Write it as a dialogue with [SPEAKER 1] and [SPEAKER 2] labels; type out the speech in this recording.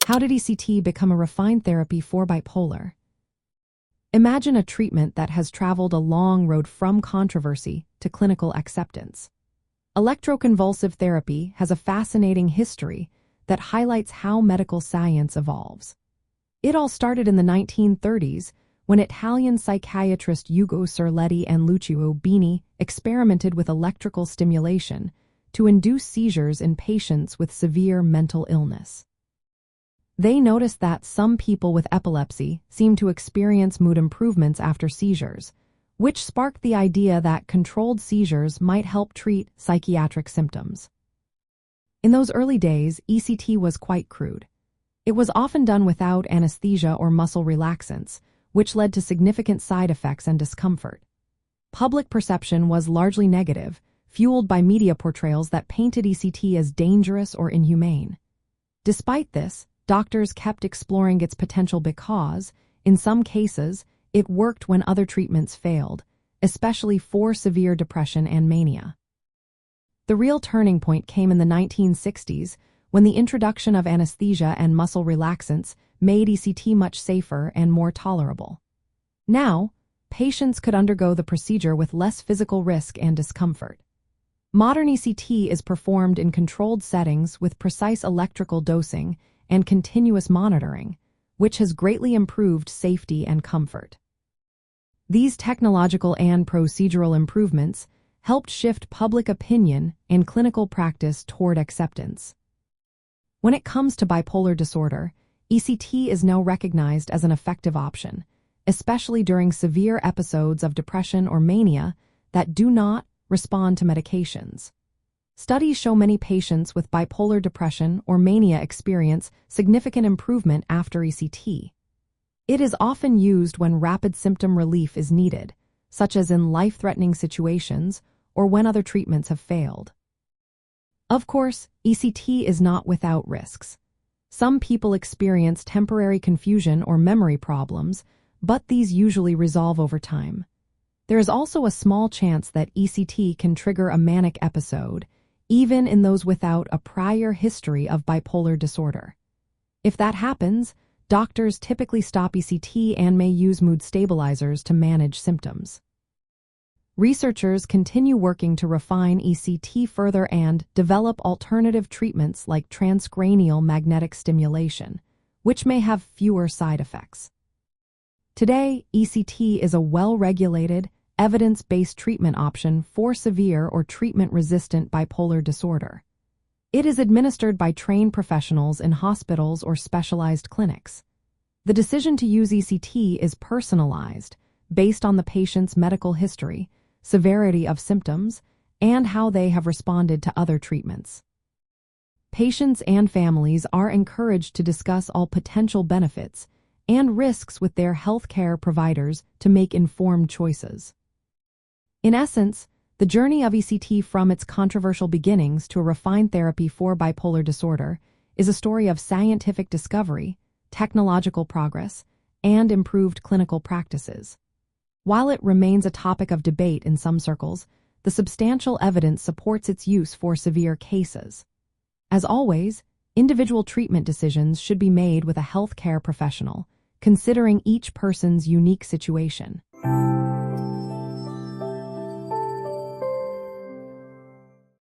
[SPEAKER 1] How did ECT become a refined therapy for bipolar? Imagine a treatment that has traveled a long road from controversy to clinical acceptance. Electroconvulsive therapy has a fascinating history that highlights how medical science evolves. It all started in the 1930s when Italian psychiatrist Ugo Cerletti and Lucio Bini experimented with electrical stimulation to induce seizures in patients with severe mental illness. They noticed that some people with epilepsy seemed to experience mood improvements after seizures, which sparked the idea that controlled seizures might help treat psychiatric symptoms. In those early days, ECT was quite crude. It was often done without anesthesia or muscle relaxants, which led to significant side effects and discomfort. Public perception was largely negative, fueled by media portrayals that painted ECT as dangerous or inhumane. Despite this, doctors kept exploring its potential because, in some cases, it worked when other treatments failed, especially for severe depression and mania. The real turning point came in the 1960s when the introduction of anesthesia and muscle relaxants made ECT much safer and more tolerable. Now, patients could undergo the procedure with less physical risk and discomfort. Modern ECT is performed in controlled settings with precise electrical dosing and continuous monitoring, which has greatly improved safety and comfort. These technological and procedural improvements helped shift public opinion and clinical practice toward acceptance. When it comes to bipolar disorder, ECT is now recognized as an effective option, especially during severe episodes of depression or mania that do not respond to medications. Studies show many patients with bipolar depression or mania experience significant improvement after ECT. It is often used when rapid symptom relief is needed, such as in life-threatening situations or when other treatments have failed. Of course, ECT is not without risks. Some people experience temporary confusion or memory problems, but these usually resolve over time. There is also a small chance that ECT can trigger a manic episode, even in those without a prior history of bipolar disorder. If that happens, doctors typically stop ECT and may use mood stabilizers to manage symptoms. Researchers continue working to refine ECT further and develop alternative treatments like transcranial magnetic stimulation, which may have fewer side effects. Today, ECT is a well-regulated, evidence-based treatment option for severe or treatment-resistant bipolar disorder. It is administered by trained professionals in hospitals or specialized clinics. The decision to use ECT is personalized, based on the patient's medical history, severity of symptoms, and how they have responded to other treatments. Patients and families are encouraged to discuss all potential benefits and risks with their healthcare providers to make informed choices. In essence, the journey of ECT from its controversial beginnings to a refined therapy for bipolar disorder is a story of scientific discovery, technological progress, and improved clinical practices. While it remains a topic of debate in some circles, the substantial evidence supports its use for severe cases. As always, individual treatment decisions should be made with a healthcare professional, considering each person's unique situation.